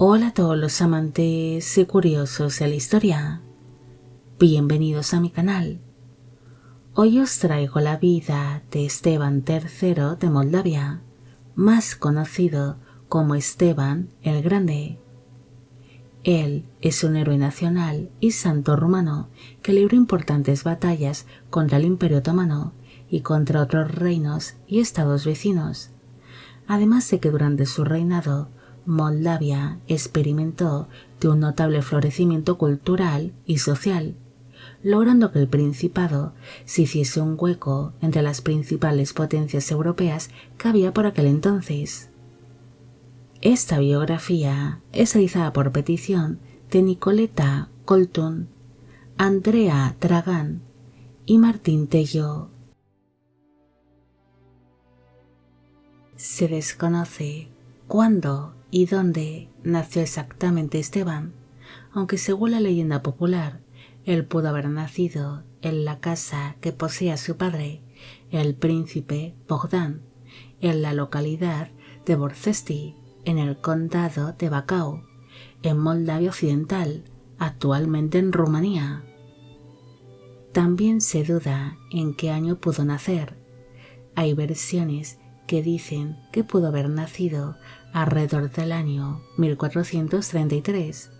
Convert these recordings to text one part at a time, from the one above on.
Hola a todos los amantes y curiosos de la historia. Bienvenidos a mi canal. Hoy os traigo la vida de Esteban III de Moldavia, más conocido como Esteban el Grande. Él es un héroe nacional y santo rumano que libró importantes batallas contra el Imperio Otomano y contra otros reinos y estados vecinos. Además de que durante su reinado Moldavia experimentó de un notable florecimiento cultural y social, logrando que el principado se hiciese un hueco entre las principales potencias europeas que había por aquel entonces. Esta biografía es realizada por petición de Nicoleta Coltun, Andrea Dragán y Martín Tello. Se desconoce cuándo y dónde nació exactamente Esteban, aunque según la leyenda popular, él pudo haber nacido en la casa que posea su padre, el príncipe Bogdan, en la localidad de Borcesti, en el condado de Bacău, en Moldavia Occidental, actualmente en Rumanía. También se duda en qué año pudo nacer. Hay versiones que dicen que pudo haber nacido alrededor del año 1433.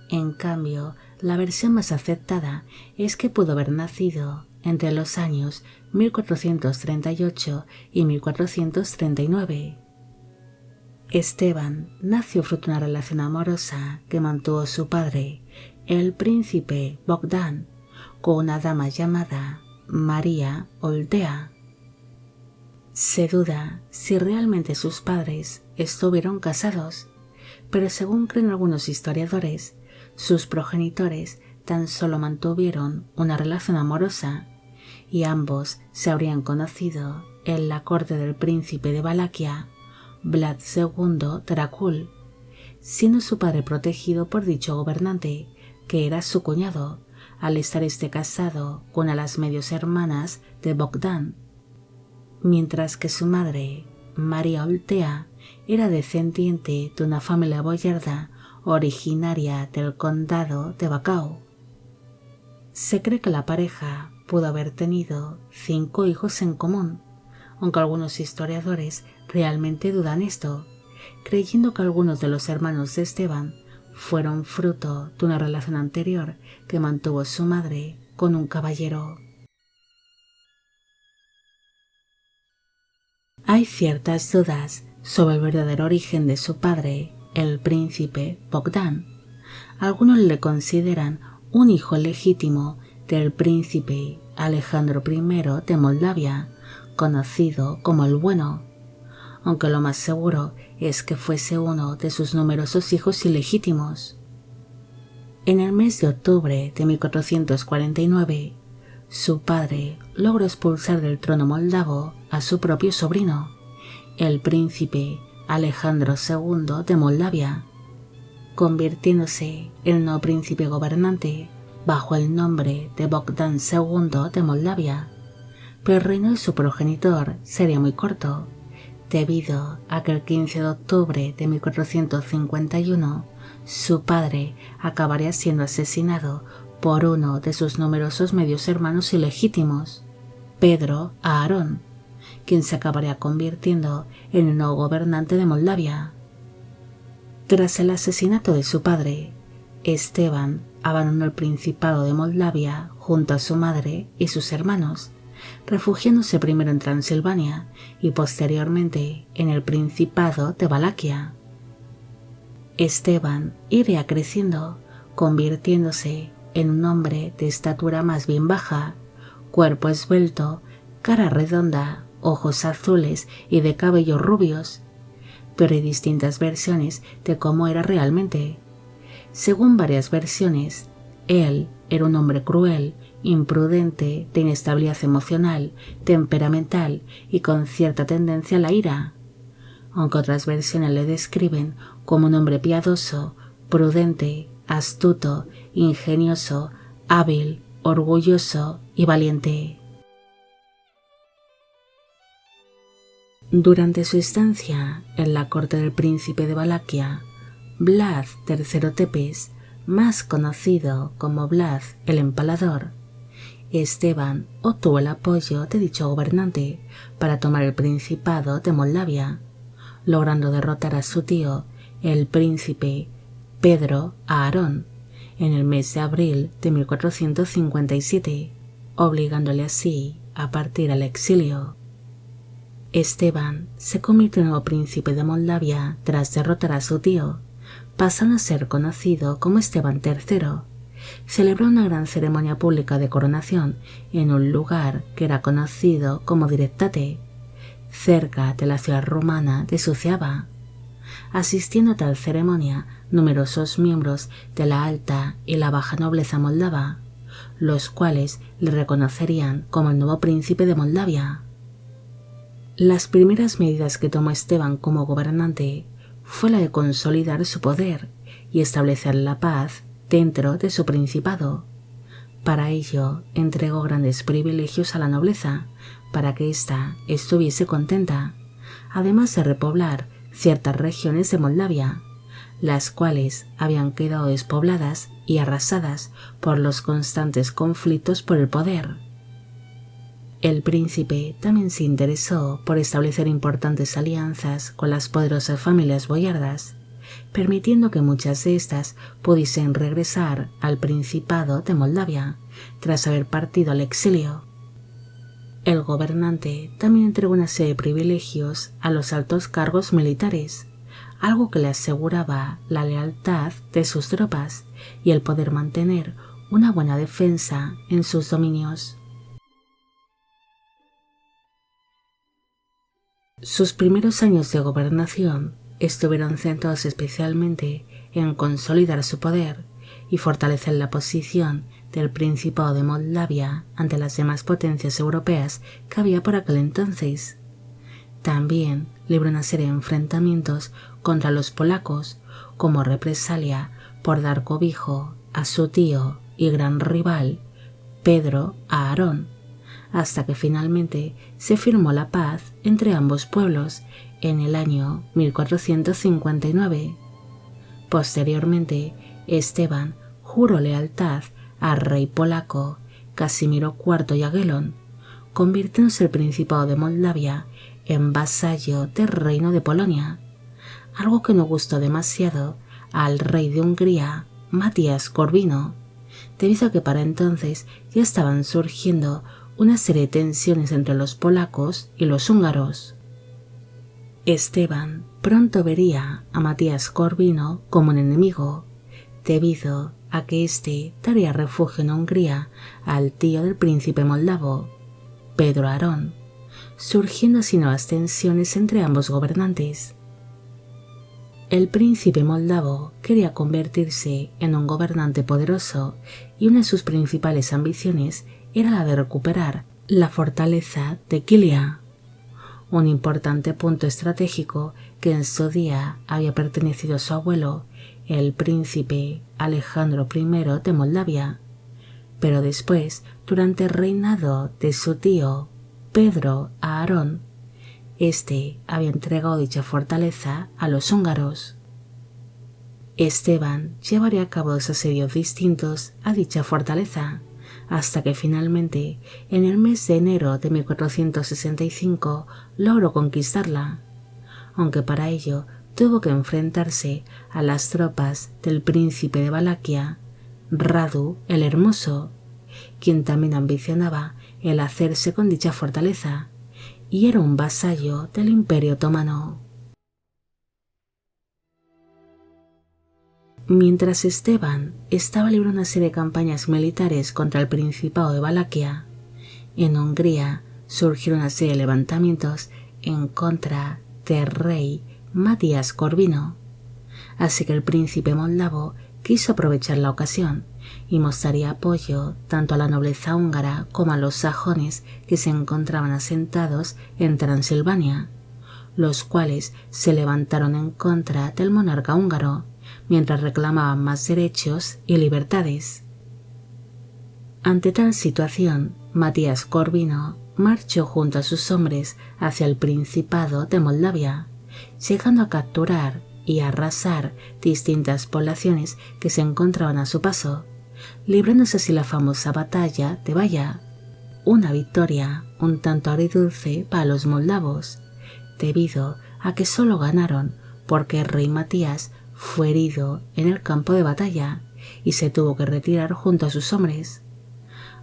En cambio, la versión más aceptada es que pudo haber nacido entre los años 1438 y 1439. Esteban nació fruto de una relación amorosa que mantuvo su padre, el príncipe Bogdan, con una dama llamada María Oltea. Se duda si realmente sus padres estuvieron casados, pero según creen algunos historiadores, sus progenitores tan solo mantuvieron una relación amorosa y ambos se habrían conocido en la corte del príncipe de Valaquia, Vlad II Dracul, siendo su padre protegido por dicho gobernante, que era su cuñado, al estar casado con una de las medios hermanas de Bogdan, mientras que su madre, María Oltea, era descendiente de una familia boyarda originaria del condado de Bacău. Se cree que la pareja pudo haber tenido 5 hijos en común, aunque algunos historiadores realmente dudan esto, creyendo que algunos de los hermanos de Esteban fueron fruto de una relación anterior que mantuvo su madre con un caballero. Hay ciertas dudas sobre el verdadero origen de su padre, el príncipe Bogdan. Algunos le consideran un hijo legítimo del príncipe Alejandro I de Moldavia, conocido como el Bueno, aunque lo más seguro es que fuese uno de sus numerosos hijos ilegítimos. En el mes de octubre de 1449, su padre logró expulsar del trono moldavo a su propio sobrino, el príncipe Alejandro II de Moldavia, convirtiéndose en el nuevo príncipe gobernante bajo el nombre de Bogdan II de Moldavia, pero el reino de su progenitor sería muy corto, debido a que el 15 de octubre de 1451 su padre acabaría siendo asesinado por uno de sus numerosos medios hermanos ilegítimos, Pedro Aarón, quien se acabaría convirtiendo en el nuevo gobernante de Moldavia. Tras el asesinato de su padre, Esteban abandonó el Principado de Moldavia junto a su madre y sus hermanos, refugiándose primero en Transilvania y posteriormente en el Principado de Valaquia. Esteban iría creciendo, convirtiéndose en un hombre de estatura más bien baja, cuerpo esbelto, cara redonda, ojos azules y de cabellos rubios, pero hay distintas versiones de cómo era realmente. Según varias versiones, él era un hombre cruel, imprudente, de inestabilidad emocional, temperamental y con cierta tendencia a la ira, aunque otras versiones le describen como un hombre piadoso, prudente, astuto, ingenioso, hábil, orgulloso y valiente. Durante su estancia en la corte del príncipe de Valaquia, Vlad III Tepes, más conocido como Vlad el Empalador, Esteban obtuvo el apoyo de dicho gobernante para tomar el Principado de Moldavia, logrando derrotar a su tío, el príncipe Pedro Aarón, en el mes de abril de 1457, obligándole así a partir al exilio. Esteban se convirtió en nuevo príncipe de Moldavia tras derrotar a su tío, pasando a ser conocido como Esteban III. Celebró una gran ceremonia pública de coronación en un lugar que era conocido como Directate, cerca de la ciudad rumana de Suceava. Asistiendo a tal ceremonia numerosos miembros de la alta y la baja nobleza moldava, los cuales le reconocerían como el nuevo príncipe de Moldavia. Las primeras medidas que tomó Esteban como gobernante fue la de consolidar su poder y establecer la paz dentro de su principado. Para ello entregó grandes privilegios a la nobleza para que ésta estuviese contenta, además de repoblar ciertas regiones de Moldavia, las cuales habían quedado despobladas y arrasadas por los constantes conflictos por el poder. El príncipe también se interesó por establecer importantes alianzas con las poderosas familias boyardas, permitiendo que muchas de estas pudiesen regresar al Principado de Moldavia tras haber partido al exilio. El gobernante también entregó una serie de privilegios a los altos cargos militares, algo que le aseguraba la lealtad de sus tropas y el poder mantener una buena defensa en sus dominios. Sus primeros años de gobernación estuvieron centrados especialmente en consolidar su poder y fortalecer la posición del Principado de Moldavia ante las demás potencias europeas que había por aquel entonces. También libró una serie de enfrentamientos contra los polacos como represalia por dar cobijo a su tío y gran rival, Pedro Aarón, hasta que finalmente se firmó la paz entre ambos pueblos en el año 1459. Posteriormente, Esteban juró lealtad al rey polaco Casimiro IV Jagiellon, convirtiéndose el Principado de Moldavia en vasallo del Reino de Polonia, algo que no gustó demasiado al rey de Hungría, Matías Corvino, debido a que para entonces ya estaban surgiendo una serie de tensiones entre los polacos y los húngaros. Esteban pronto vería a Matías Corvino como un enemigo, debido a que éste daría refugio en Hungría al tío del príncipe moldavo, Pedro Aarón, surgiendo así nuevas tensiones entre ambos gobernantes. El príncipe moldavo quería convertirse en un gobernante poderoso y una de sus principales ambiciones era la de recuperar la fortaleza de Kilia, un importante punto estratégico que en su día había pertenecido a su abuelo, el príncipe Alejandro I de Moldavia, pero después, durante el reinado de su tío Pedro Aarón, este había entregado dicha fortaleza a los húngaros. Esteban llevaría a cabo 2 asedios distintos a dicha fortaleza, hasta que finalmente, en el mes de enero de 1465, logró conquistarla, aunque para ello tuvo que enfrentarse a las tropas del príncipe de Valaquia, Radu el Hermoso, quien también ambicionaba el hacerse con dicha fortaleza, y era un vasallo del Imperio Otomano. Mientras Esteban estaba librando una serie de campañas militares contra el Principado de Valaquia, en Hungría surgieron una serie de levantamientos en contra del rey Matías Corvino, así que el príncipe moldavo quiso aprovechar la ocasión y mostraría apoyo tanto a la nobleza húngara como a los sajones que se encontraban asentados en Transilvania, los cuales se levantaron en contra del monarca húngaro mientras reclamaban más derechos y libertades. Ante tal situación, Matías Corvino marchó junto a sus hombres hacia el Principado de Moldavia, llegando a capturar y arrasar distintas poblaciones que se encontraban a su paso, librándose así la famosa batalla de Vaya, una victoria un tanto agridulce para los moldavos, debido a que solo ganaron porque el rey Matías fue herido en el campo de batalla y se tuvo que retirar junto a sus hombres,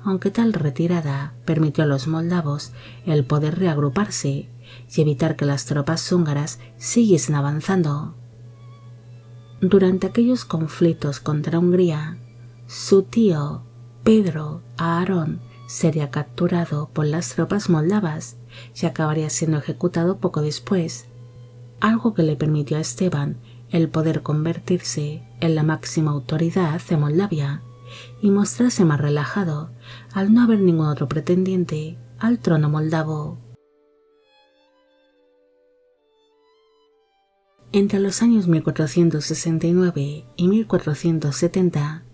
aunque tal retirada permitió a los moldavos el poder reagruparse y evitar que las tropas húngaras siguiesen avanzando. Durante aquellos conflictos contra Hungría, su tío Pedro Aarón sería capturado por las tropas moldavas y acabaría siendo ejecutado poco después, algo que le permitió a Esteban el poder convertirse en la máxima autoridad de Moldavia y mostrarse más relajado al no haber ningún otro pretendiente al trono moldavo. Entre los años 1469 y 1470,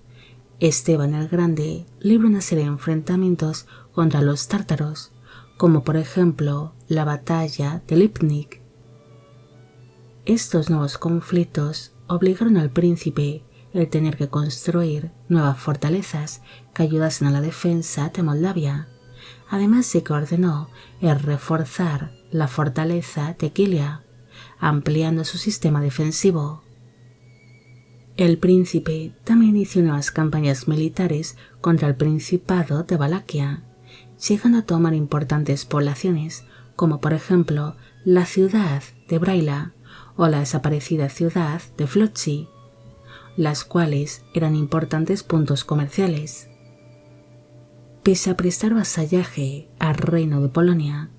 Esteban el Grande libra una serie de enfrentamientos contra los tártaros, como por ejemplo la batalla de Lipnik. Estos nuevos conflictos obligaron al príncipe el tener que construir nuevas fortalezas que ayudasen a la defensa de Moldavia, además de que ordenó el reforzar la fortaleza de Kilia, ampliando su sistema defensivo. El príncipe también inició nuevas campañas militares contra el Principado de Valaquia, llegando a tomar importantes poblaciones como por ejemplo la ciudad de Braila o la desaparecida ciudad de Flotsi, las cuales eran importantes puntos comerciales. Pese a prestar vasallaje al reino de Polonia,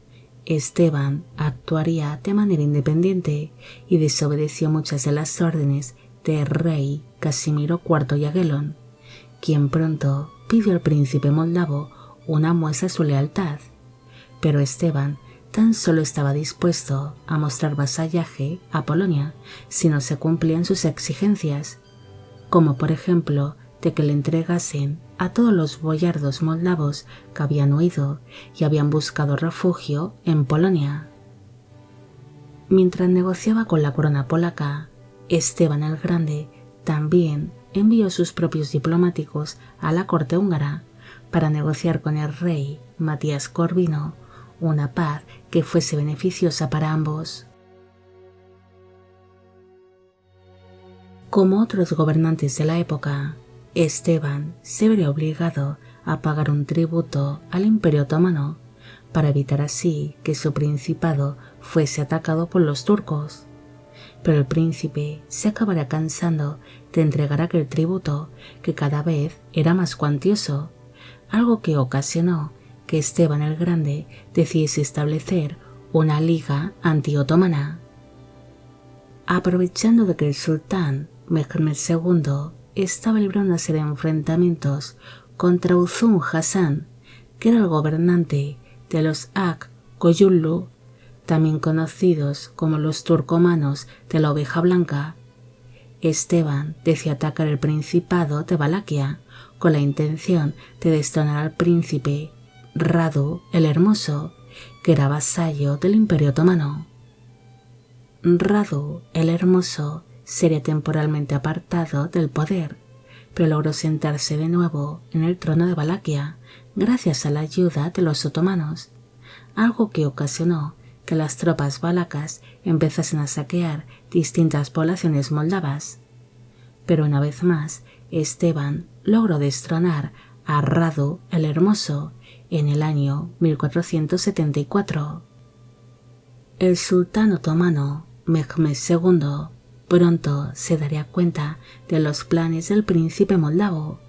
Esteban actuaría de manera independiente y desobedeció muchas de las órdenes del rey Casimiro IV Jagellon, quien pronto pidió al príncipe moldavo una muestra de su lealtad, pero Esteban tan solo estaba dispuesto a mostrar vasallaje a Polonia si no se cumplían sus exigencias, como por ejemplo de que le entregasen a todos los boyardos moldavos que habían huido y habían buscado refugio en Polonia. Mientras negociaba con la corona polaca, Esteban el Grande también envió sus propios diplomáticos a la corte húngara para negociar con el rey Matías Corvino una paz que fuese beneficiosa para ambos. Como otros gobernantes de la época, Esteban se vería obligado a pagar un tributo al Imperio Otomano para evitar así que su principado fuese atacado por los turcos. Pero el príncipe se acabará cansando de entregar aquel tributo que cada vez era más cuantioso, algo que ocasionó que Esteban el Grande decidiese establecer una liga anti-otomana. Aprovechando de que el sultán Mehmed II estaba librando una serie de enfrentamientos contra Uzun Hasan, que era el gobernante de los Ak Koyunlu, también conocidos como los turcomanos de la oveja blanca, Esteban decidió atacar el Principado de Valaquia con la intención de destronar al príncipe Radu el Hermoso, que era vasallo del Imperio Otomano. Radu el Hermoso sería temporalmente apartado del poder, pero logró sentarse de nuevo en el trono de Valaquia gracias a la ayuda de los otomanos, algo que ocasionó que las tropas valacas empezasen a saquear distintas poblaciones moldavas. Pero una vez más, Esteban logró destronar a Radu el Hermoso en el año 1474. El sultán otomano Mehmed II pronto se daría cuenta de los planes del príncipe moldavo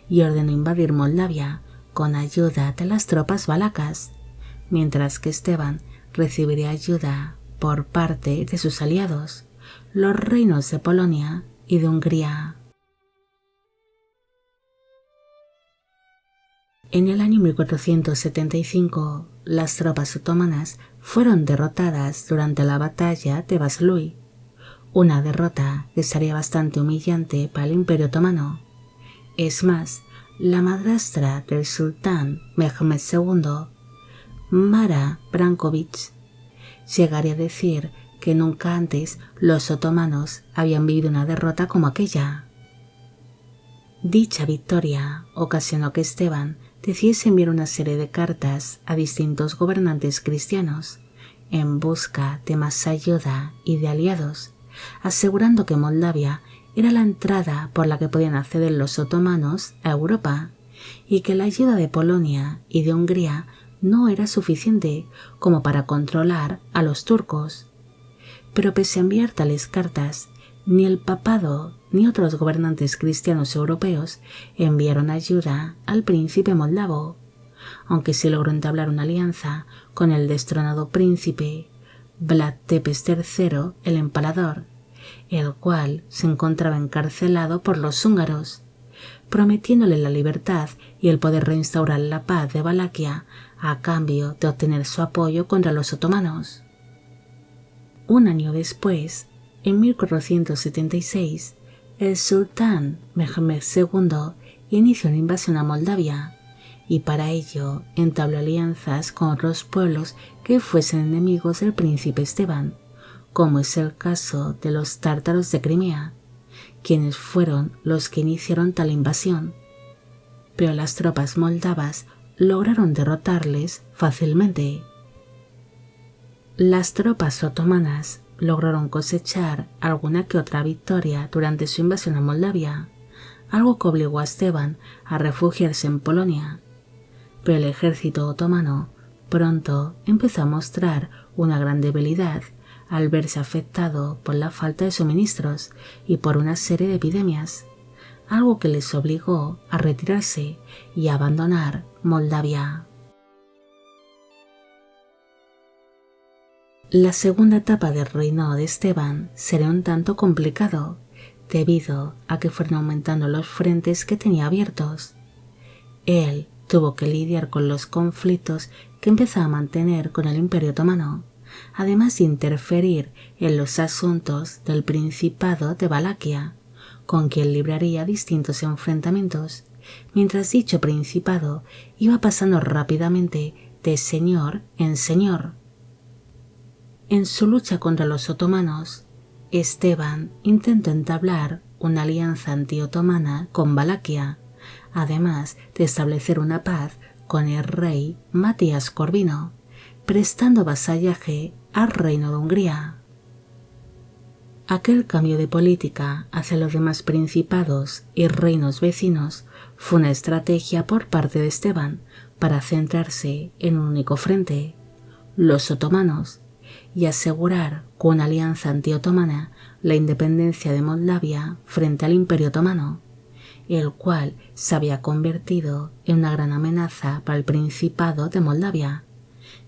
y ordenó invadir Moldavia con ayuda de las tropas valacas, mientras que Esteban recibiría ayuda por parte de sus aliados, los reinos de Polonia y de Hungría. En el año 1475, las tropas otomanas fueron derrotadas durante la batalla de Vaslui, una derrota que sería bastante humillante para el Imperio Otomano. Es más, la madrastra del sultán Mehmed II, Mara Branković, llegaría a decir que nunca antes los otomanos habían vivido una derrota como aquella. Dicha victoria ocasionó que Esteban decidiese enviar una serie de cartas a distintos gobernantes cristianos en busca de más ayuda y de aliados, asegurando que Moldavia era la entrada por la que podían acceder los otomanos a Europa y que la ayuda de Polonia y de Hungría no era suficiente como para controlar a los turcos. Pero pese a enviar tales cartas, ni el papado ni otros gobernantes cristianos europeos enviaron ayuda al príncipe moldavo, aunque sí logró entablar una alianza con el destronado príncipe Vlad Tepes III el Empalador, el cual se encontraba encarcelado por los húngaros, prometiéndole la libertad y el poder reinstaurar la paz de Valaquia a cambio de obtener su apoyo contra los otomanos. Un año después, en 1476, el sultán Mehmed II inició una invasión a Moldavia y para ello entabló alianzas con otros pueblos que fuesen enemigos del príncipe Esteban, como es el caso de los tártaros de Crimea, quienes fueron los que iniciaron tal invasión. Pero las tropas moldavas lograron derrotarles fácilmente. Las tropas otomanas lograron cosechar alguna que otra victoria durante su invasión a Moldavia, algo que obligó a Esteban a refugiarse en Polonia. Pero el ejército otomano pronto empezó a mostrar una gran debilidad al verse afectado por la falta de suministros y por una serie de epidemias, algo que les obligó a retirarse y a abandonar Moldavia. La segunda etapa del reinado de Esteban sería un tanto complicado, debido a que fueron aumentando los frentes que tenía abiertos. Él tuvo que lidiar con los conflictos que empezaba a mantener con el Imperio Otomano, además de interferir en los asuntos del Principado de Valaquia, con quien libraría distintos enfrentamientos, mientras dicho principado iba pasando rápidamente de señor en señor. En su lucha contra los otomanos, Esteban intentó entablar una alianza antiotomana con Valaquia, además de establecer una paz con el rey Matías Corvino, prestando vasallaje al reino de Hungría. Aquel cambio de política hacia los demás principados y reinos vecinos fue una estrategia por parte de Esteban para centrarse en un único frente, los otomanos, y asegurar con una alianza antiotomana la independencia de Moldavia frente al Imperio Otomano, el cual se había convertido en una gran amenaza para el Principado de Moldavia,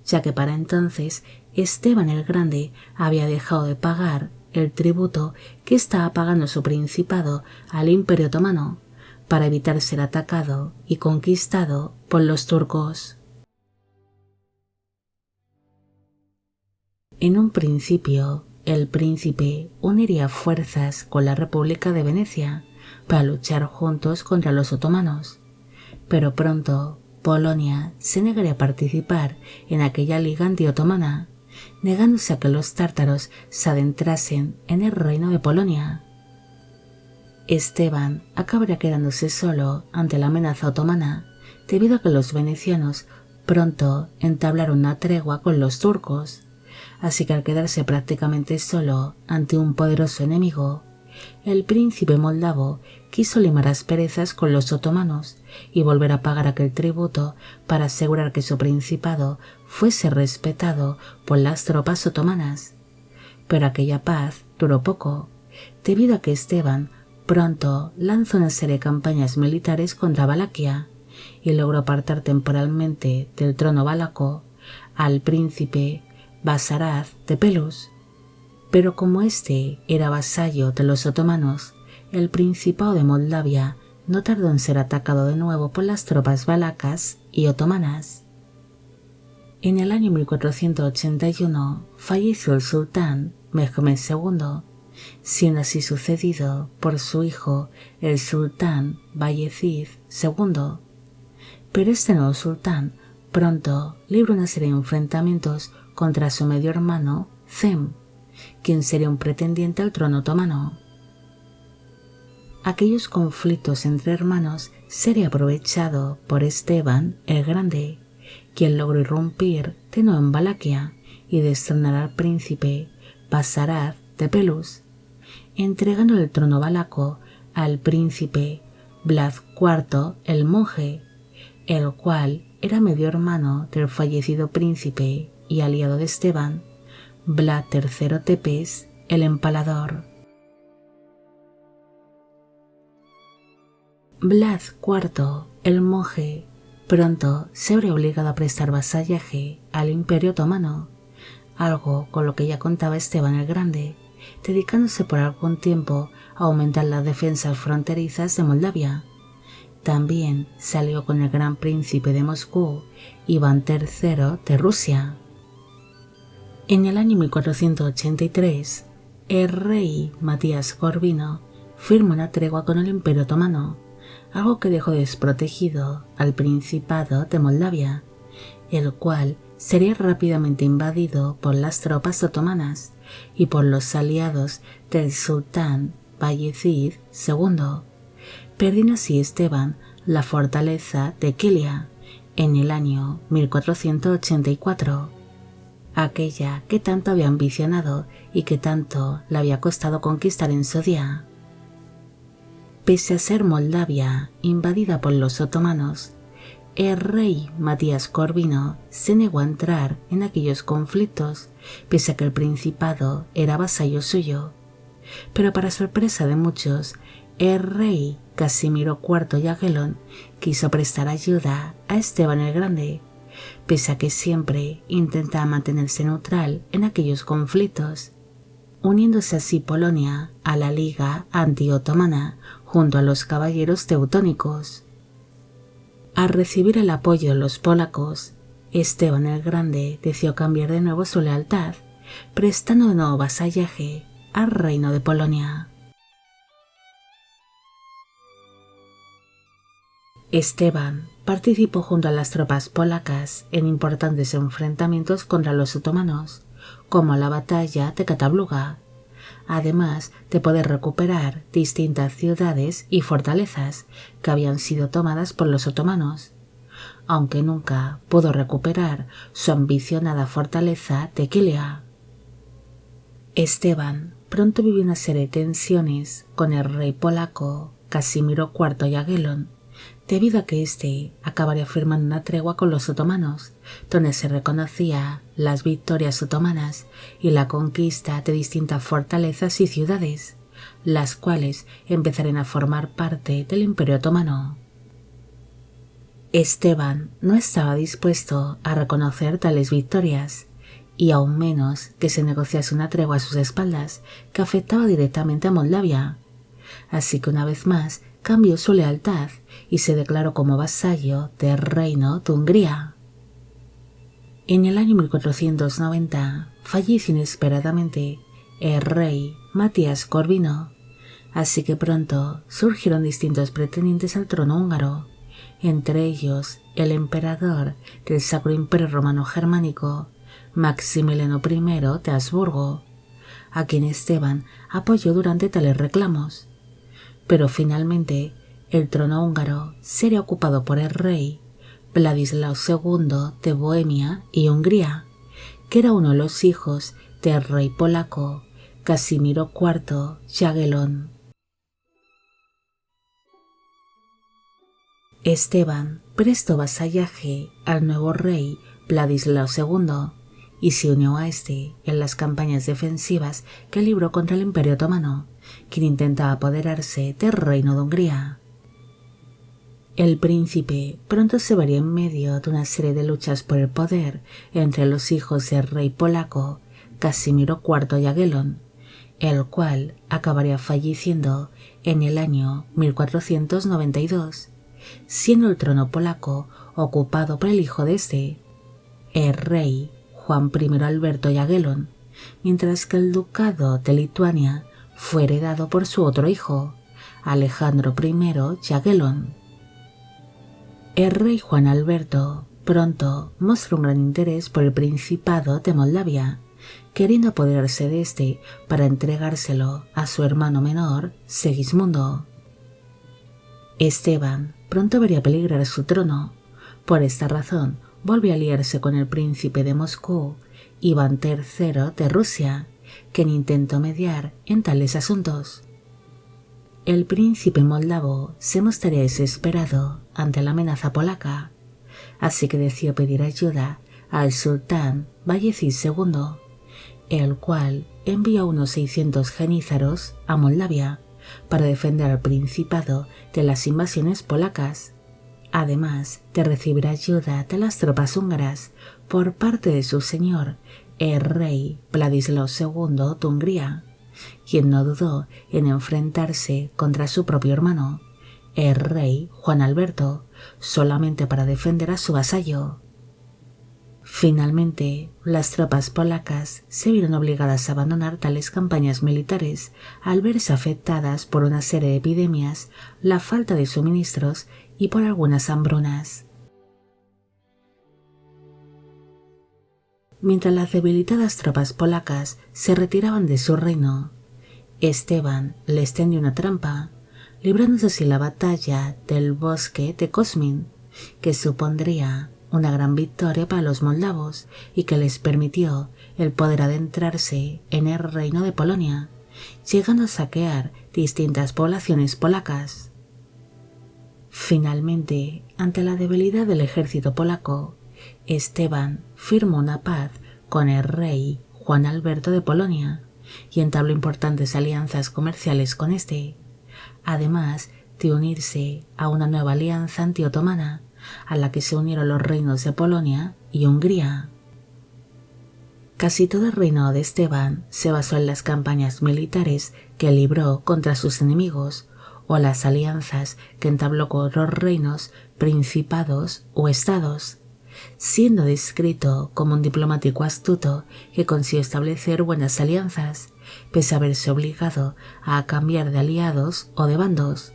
ya que para entonces Esteban el Grande había dejado de pagar el tributo que estaba pagando su principado al Imperio Otomano para evitar ser atacado y conquistado por los turcos. En un principio, el príncipe uniría fuerzas con la República de Venecia para luchar juntos contra los otomanos, pero pronto Polonia se negaría a participar en aquella liga antiotomana, negándose a que los tártaros se adentrasen en el reino de Polonia. Esteban acabaría quedándose solo ante la amenaza otomana, debido a que los venecianos pronto entablaron una tregua con los turcos, así que al quedarse prácticamente solo ante un poderoso enemigo, el príncipe moldavo quiso limar asperezas con los otomanos y volver a pagar aquel tributo para asegurar que su principado fuese respetado por las tropas otomanas. Pero aquella paz duró poco, debido a que Esteban pronto lanzó una serie de campañas militares contra Valaquia y logró apartar temporalmente del trono valaco al príncipe Basaraz de Pelus. Pero como este era vasallo de los otomanos, el Principado de Moldavia no tardó en ser atacado de nuevo por las tropas valacas y otomanas. En el año 1481 falleció el sultán Mehmed II, siendo así sucedido por su hijo el sultán Bayezid II. Pero este nuevo sultán pronto libró una serie de enfrentamientos contra su medio hermano Cem, quien sería un pretendiente al trono otomano. Aquellos conflictos entre hermanos sería aprovechado por Esteban el Grande, quien logró irrumpir de nuevo en Valaquia y destronar al príncipe Basaraz de Pelus, entregando el trono valaco al príncipe Vlad IV el Monje, el cual era medio hermano del fallecido príncipe y aliado de Esteban, Vlad III Tepes el Empalador. Vlad IV el Monje pronto se vería obligado a prestar vasallaje al Imperio Otomano, algo con lo que ya contaba Esteban el Grande, dedicándose por algún tiempo a aumentar las defensas fronterizas de Moldavia. También salió con el gran príncipe de Moscú, Iván III de Rusia. En el año 1483, el rey Matías Corvino firmó una tregua con el Imperio Otomano, algo que dejó desprotegido al Principado de Moldavia, el cual sería rápidamente invadido por las tropas otomanas y por los aliados del sultán Bayezid II, perdiendo así Esteban la fortaleza de Kilia en el año 1484, aquella que tanto había ambicionado y que tanto le había costado conquistar en su día. Pese a ser Moldavia invadida por los otomanos, el rey Matías Corvino se negó a entrar en aquellos conflictos, pese a que el principado era vasallo suyo. Pero para sorpresa de muchos, el rey Casimiro IV Jagellón quiso prestar ayuda a Esteban el Grande, pese a que siempre intentaba mantenerse neutral en aquellos conflictos, uniéndose así Polonia a la Liga Anti-Otomana junto a los caballeros teutónicos. Al recibir el apoyo de los polacos, Esteban el Grande decidió cambiar de nuevo su lealtad, prestando de nuevo vasallaje al reino de Polonia. Esteban participó junto a las tropas polacas en importantes enfrentamientos contra los otomanos, como la batalla de Katabluga, además de poder recuperar distintas ciudades y fortalezas que habían sido tomadas por los otomanos, aunque nunca pudo recuperar su ambicionada fortaleza de Kilia. Esteban pronto vivió una serie de tensiones con el rey polaco Casimiro IV Jagellón, debido a que éste acabaría firmando una tregua con los otomanos, donde se reconocía las victorias otomanas y la conquista de distintas fortalezas y ciudades, las cuales empezarían a formar parte del Imperio Otomano. Esteban no estaba dispuesto a reconocer tales victorias, y aún menos que se negociase una tregua a sus espaldas que afectaba directamente a Moldavia, así que una vez más cambió su lealtad y se declaró como vasallo del reino de Hungría. En el año 1490 falleció inesperadamente el rey Matías Corvino, así que pronto surgieron distintos pretendientes al trono húngaro, entre ellos el emperador del Sacro Imperio Romano Germánico, Maximiliano I de Habsburgo, a quien Esteban apoyó durante tales reclamos. Pero finalmente el trono húngaro sería ocupado por el rey Vladislao II de Bohemia y Hungría, que era uno de los hijos del rey polaco Casimiro IV Jagellón. Esteban prestó vasallaje al nuevo rey Vladislao II y se unió a este en las campañas defensivas que libró contra el Imperio Otomano, quien intentaba apoderarse del reino de Hungría. El príncipe pronto se vería en medio de una serie de luchas por el poder entre los hijos del rey polaco Casimiro IV Jagellón, el cual acabaría falleciendo en el año 1492, siendo el trono polaco ocupado por el hijo de este, el rey Juan I Alberto Jagellón, mientras que el ducado de Lituania fue heredado por su otro hijo, Alejandro I Jagellón. El rey Juan Alberto pronto mostró un gran interés por el Principado de Moldavia, queriendo apoderarse de este para entregárselo a su hermano menor, Segismundo. Esteban pronto vería peligrar su trono. Por esta razón volvió a aliarse con el príncipe de Moscú, Iván III de Rusia, quien intentó mediar en tales asuntos. El príncipe moldavo se mostraría desesperado ante la amenaza polaca, así que decidió pedir ayuda al sultán Bayezid II, el cual envió unos 600 jenízaros a Moldavia para defender al principado de las invasiones polacas, además de recibir ayuda de las tropas húngaras por parte de su señor, el rey Vladislao II de Hungría, quien no dudó en enfrentarse contra su propio hermano, el rey Juan Alberto, solamente para defender a su vasallo. Finalmente, las tropas polacas se vieron obligadas a abandonar tales campañas militares al verse afectadas por una serie de epidemias, la falta de suministros y por algunas hambrunas. Mientras las debilitadas tropas polacas se retiraban de su reino, Esteban les tendió una trampa, librándose así la batalla del bosque de Kosmin, que supondría una gran victoria para los moldavos y que les permitió el poder adentrarse en el reino de Polonia, llegando a saquear distintas poblaciones polacas. Finalmente, ante la debilidad del ejército polaco, Esteban firmó una paz con el rey Juan Alberto de Polonia y entabló importantes alianzas comerciales con este, además de unirse a una nueva alianza antiotomana a la que se unieron los reinos de Polonia y Hungría. Casi todo el reinado de Esteban se basó en las campañas militares que libró contra sus enemigos o las alianzas que entabló con otros reinos, principados o estados, siendo descrito como un diplomático astuto que consiguió establecer buenas alianzas, pese a haberse obligado a cambiar de aliados o de bandos,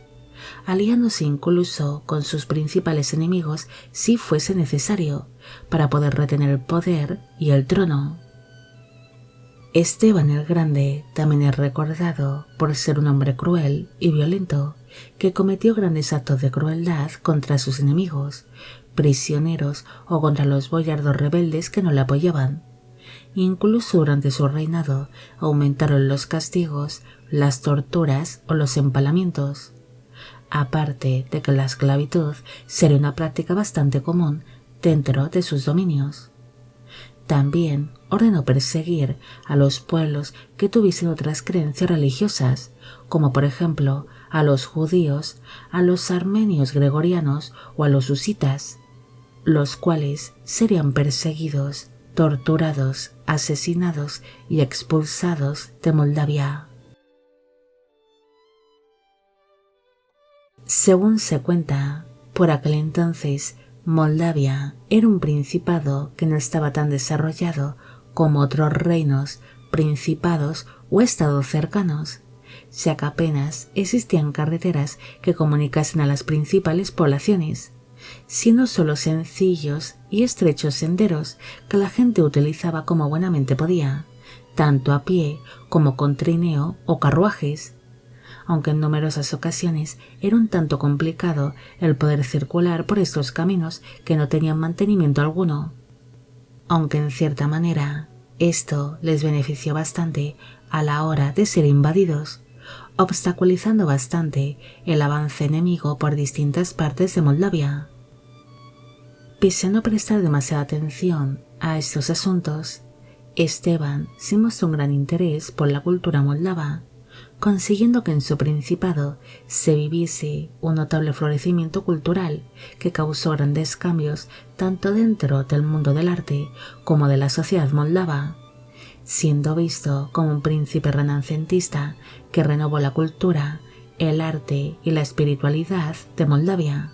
aliándose incluso con sus principales enemigos si fuese necesario, para poder retener el poder y el trono. Esteban el Grande también es recordado por ser un hombre cruel y violento, que cometió grandes actos de crueldad contra sus enemigos, prisioneros o contra los boyardos rebeldes que no le apoyaban. Incluso durante su reinado aumentaron los castigos, las torturas o los empalamientos, aparte de que la esclavitud sería una práctica bastante común dentro de sus dominios. También ordenó perseguir a los pueblos que tuviesen otras creencias religiosas, como por ejemplo a los judíos, a los armenios gregorianos o a los husitas, los cuales serían perseguidos, torturados, asesinados y expulsados de Moldavia. Según se cuenta, por aquel entonces Moldavia era un principado que no estaba tan desarrollado como otros reinos, principados o estados cercanos, ya que apenas existían carreteras que comunicasen a las principales poblaciones, siendo solo sencillos y estrechos senderos que la gente utilizaba como buenamente podía, tanto a pie como con trineo o carruajes, aunque en numerosas ocasiones era un tanto complicado el poder circular por estos caminos que no tenían mantenimiento alguno, aunque en cierta manera esto les benefició bastante a la hora de ser invadidos, obstaculizando bastante el avance enemigo por distintas partes de Moldavia. Pese a no prestar demasiada atención a estos asuntos, Esteban sí mostró un gran interés por la cultura moldava, consiguiendo que en su principado se viviese un notable florecimiento cultural que causó grandes cambios tanto dentro del mundo del arte como de la sociedad moldava, siendo visto como un príncipe renacentista que renovó la cultura, el arte y la espiritualidad de Moldavia.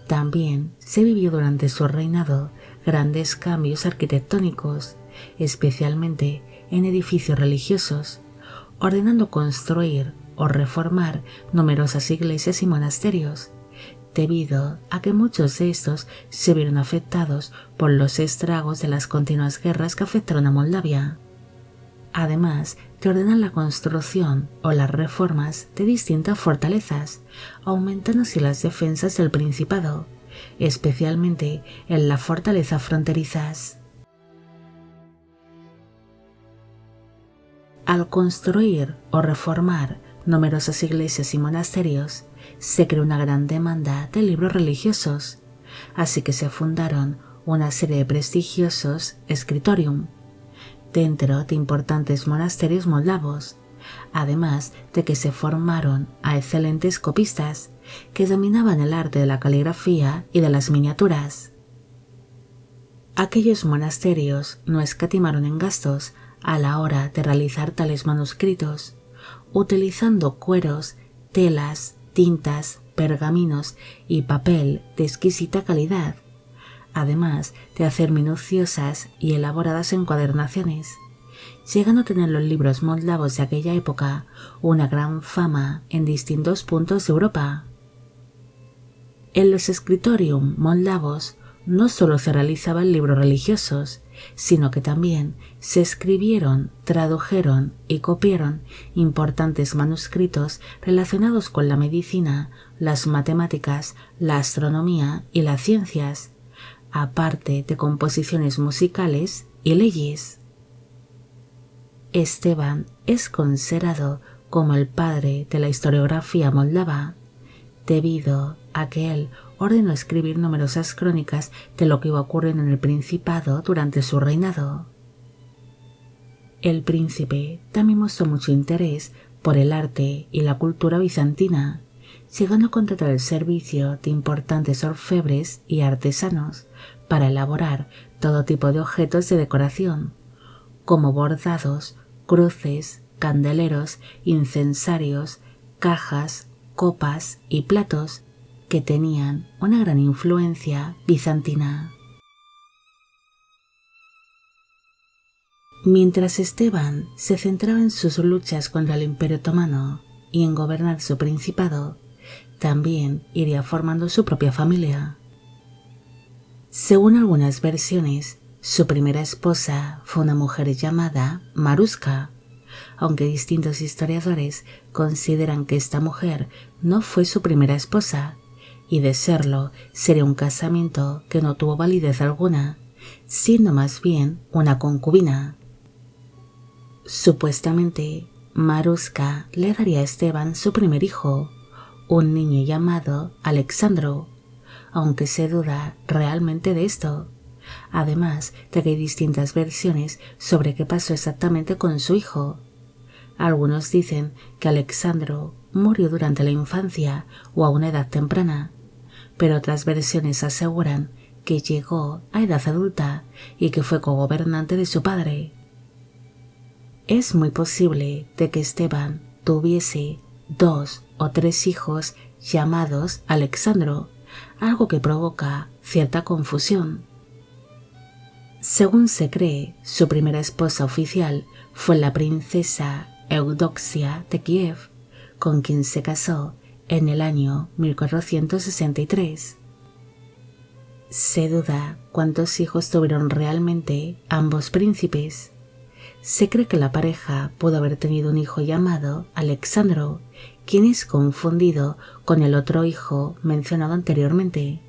También se vivió durante su reinado grandes cambios arquitectónicos, especialmente en edificios religiosos, ordenando construir o reformar numerosas iglesias y monasterios, debido a que muchos de estos se vieron afectados por los estragos de las continuas guerras que afectaron a Moldavia. Además, te ordenan la construcción o las reformas de distintas fortalezas, aumentando así las defensas del Principado, especialmente en las fortalezas fronterizas. Al construir o reformar numerosas iglesias y monasterios, se creó una gran demanda de libros religiosos, así que se fundaron una serie de prestigiosos scriptorium dentro de importantes monasterios moldavos, además de que se formaron a excelentes copistas que dominaban el arte de la caligrafía y de las miniaturas. Aquellos monasterios no escatimaron en gastos a la hora de realizar tales manuscritos, utilizando cueros, telas, tintas, pergaminos y papel de exquisita calidad, además de hacer minuciosas y elaboradas encuadernaciones, llegando a tener los libros moldavos de aquella época una gran fama en distintos puntos de Europa. En los scriptorium moldavos no solo se realizaban libros religiosos, sino que también se escribieron, tradujeron y copiaron importantes manuscritos relacionados con la medicina, las matemáticas, la astronomía y las ciencias, aparte de composiciones musicales y leyes. Esteban es considerado como el padre de la historiografía moldava, debido a que él ordenó escribir numerosas crónicas de lo que iba ocurriendo en el Principado durante su reinado. El príncipe también mostró mucho interés por el arte y la cultura bizantina, llegando a contratar el servicio de importantes orfebres y artesanos para elaborar todo tipo de objetos de decoración, como bordados, cruces, candeleros, incensarios, cajas, copas y platos que tenían una gran influencia bizantina. Mientras Esteban se centraba en sus luchas contra el Imperio Otomano y en gobernar su principado, también iría formando su propia familia. Según algunas versiones, su primera esposa fue una mujer llamada Maruska, aunque distintos historiadores consideran que esta mujer no fue su primera esposa, y de serlo sería un casamiento que no tuvo validez alguna, siendo más bien una concubina. Supuestamente, Maruska le daría a Esteban su primer hijo, un niño llamado Alexandro, aunque se duda realmente de esto, además de que hay distintas versiones sobre qué pasó exactamente con su hijo. Algunos dicen que Alexandro murió durante la infancia o a una edad temprana, pero otras versiones aseguran que llegó a edad adulta y que fue cogobernante de su padre. Es muy posible de que Esteban tuviese 2 o 3 hijos llamados Alexandro, algo que provoca cierta confusión. Según se cree, su primera esposa oficial fue la princesa Eudoxia de Kiev, con quien se casó en el año 1463. Se duda cuántos hijos tuvieron realmente ambos príncipes. Se cree que la pareja pudo haber tenido un hijo llamado Alexandro, quien es confundido con el otro hijo mencionado anteriormente,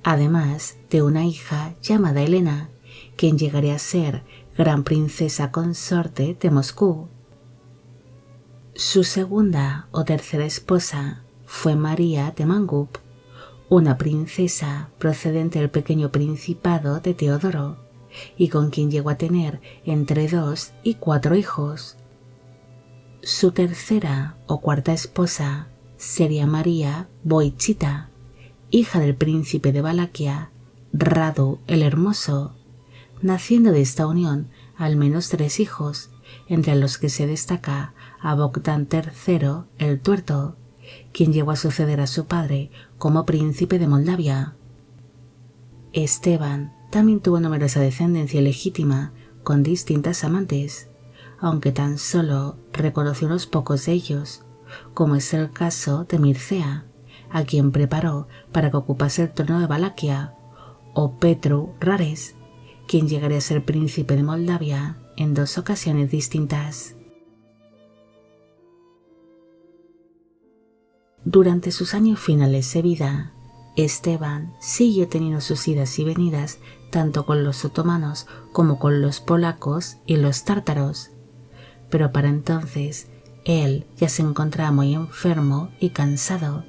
además de una hija llamada Elena, quien llegaría a ser gran princesa consorte de Moscú. Su segunda o tercera esposa fue María de Mangup, una princesa procedente del pequeño principado de Teodoro, y con quien llegó a tener entre 2 y 4 hijos. Su tercera o cuarta esposa sería María Boichita, hija del príncipe de Valaquia, Radu el Hermoso, naciendo de esta unión al menos 3 hijos, entre los que se destaca a Bogdan III el Tuerto, quien llegó a suceder a su padre como príncipe de Moldavia. Esteban también tuvo numerosa descendencia legítima con distintas amantes, aunque tan solo reconoció unos pocos de ellos, como es el caso de Mircea, a quien preparó para que ocupase el trono de Valaquia, o Petru Rares, quien llegaría a ser príncipe de Moldavia en 2 ocasiones distintas. Durante sus años finales de vida, Esteban siguió teniendo sus idas y venidas tanto con los otomanos como con los polacos y los tártaros, pero para entonces él ya se encontraba muy enfermo y cansado,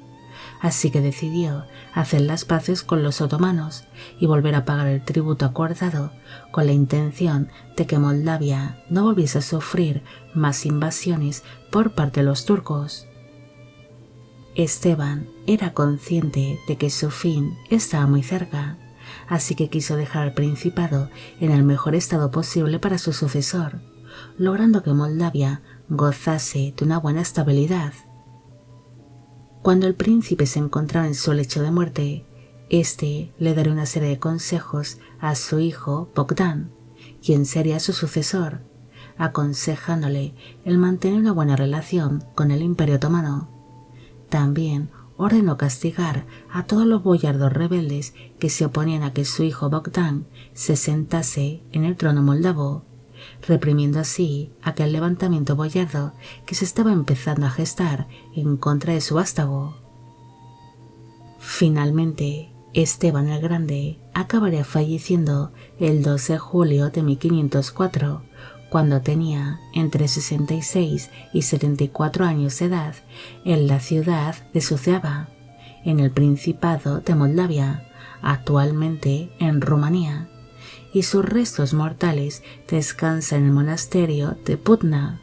así que decidió hacer las paces con los otomanos y volver a pagar el tributo acordado, con la intención de que Moldavia no volviese a sufrir más invasiones por parte de los turcos. Esteban era consciente de que su fin estaba muy cerca, así que quiso dejar al principado en el mejor estado posible para su sucesor, logrando que Moldavia gozase de una buena estabilidad. Cuando el príncipe se encontraba en su lecho de muerte, este le daría una serie de consejos a su hijo Bogdan, quien sería su sucesor, aconsejándole el mantener una buena relación con el Imperio Otomano. También ordenó castigar a todos los boyardos rebeldes que se oponían a que su hijo Bogdan se sentase en el trono moldavo, reprimiendo así aquel levantamiento boyardo que se estaba empezando a gestar en contra de su vástago. Finalmente, Esteban el Grande acabaría falleciendo el 2 de julio de 1504, cuando tenía entre 66 y 74 años de edad, en la ciudad de Suceava, en el Principado de Moldavia, actualmente en Rumanía, y sus restos mortales descansan en el monasterio de Putna.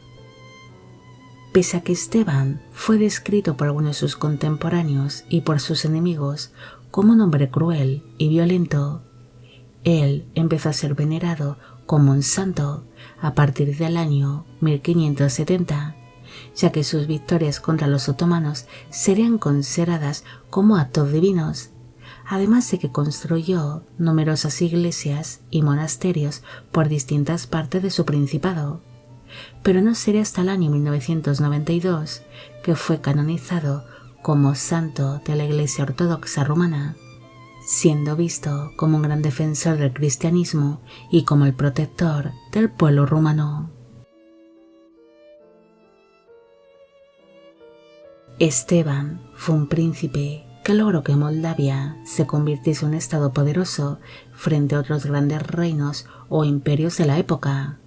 Pese a que Esteban fue descrito por algunos de sus contemporáneos y por sus enemigos como un hombre cruel y violento, él empezó a ser venerado como un santo a partir del año 1570, ya que sus victorias contra los otomanos serían consideradas como actos divinos, además de que construyó numerosas iglesias y monasterios por distintas partes de su principado. Pero no sería hasta el año 1992 que fue canonizado como santo de la Iglesia Ortodoxa Rumana, siendo visto como un gran defensor del cristianismo y como el protector del pueblo rumano. Esteban fue un príncipe que logró que Moldavia se convirtiese en un estado poderoso frente a otros grandes reinos o imperios de la época.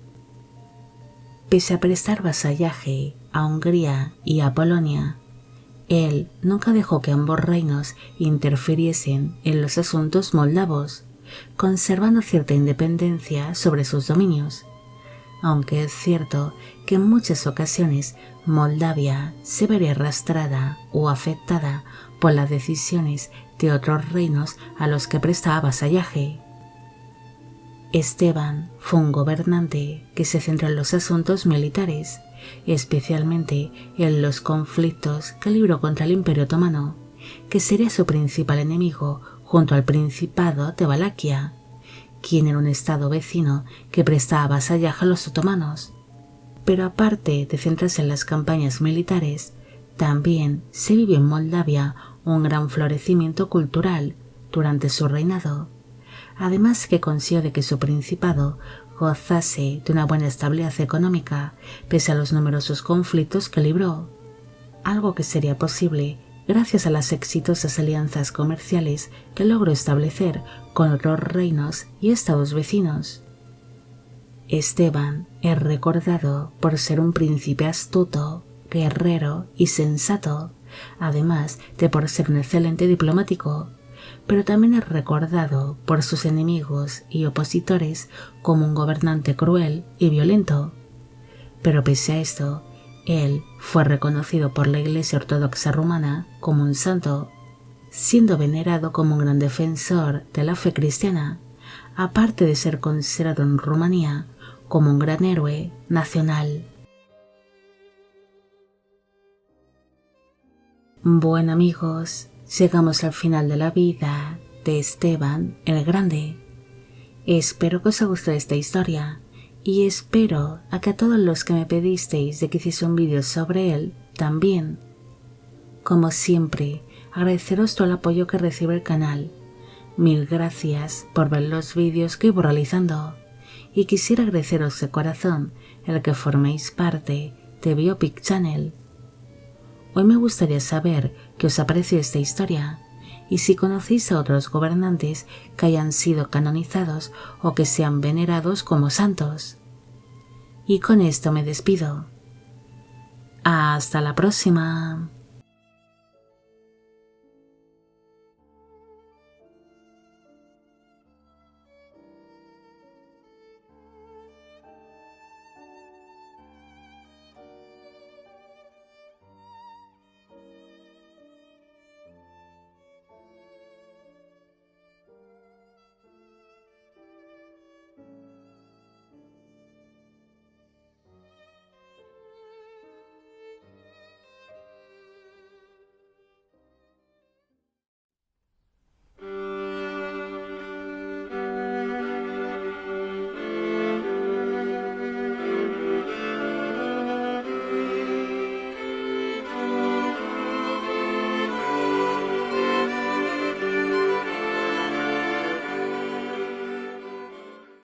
Pese a prestar vasallaje a Hungría y a Polonia, él nunca dejó que ambos reinos interfiriesen en los asuntos moldavos, conservando cierta independencia sobre sus dominios, aunque es cierto que en muchas ocasiones Moldavia se vería arrastrada o afectada por las decisiones de otros reinos a los que prestaba vasallaje. Esteban fue un gobernante que se centró en los asuntos militares, especialmente en los conflictos que libró contra el Imperio Otomano, que sería su principal enemigo junto al Principado de Valaquia, quien era un estado vecino que prestaba vasallaje a los otomanos. Pero aparte de centrarse en las campañas militares, también se vivió en Moldavia un gran florecimiento cultural durante su reinado, además que consiguió de que su principado gozase de una buena estabilidad económica pese a los numerosos conflictos que libró, algo que sería posible gracias a las exitosas alianzas comerciales que logró establecer con otros reinos y estados vecinos. Esteban es recordado por ser un príncipe astuto, guerrero y sensato, además de por ser un excelente diplomático, pero también es recordado por sus enemigos y opositores como un gobernante cruel y violento. Pero pese a esto, él fue reconocido por la Iglesia Ortodoxa Rumana como un santo, siendo venerado como un gran defensor de la fe cristiana, aparte de ser considerado en Rumanía como un gran héroe nacional. Bueno amigos, llegamos al final de la vida de Esteban el Grande. Espero que os haya gustado esta historia y espero a que a todos los que me pedisteis de que hiciese un vídeo sobre él también. Como siempre, agradeceros todo el apoyo que recibe el canal. Mil gracias por ver los vídeos que voy realizando y quisiera agradeceros de corazón el que forméis parte de Biopic Channel. Hoy me gustaría saber qué os ha parecido esta historia y si conocéis a otros gobernantes que hayan sido canonizados o que sean venerados como santos. Y con esto me despido. Hasta la próxima.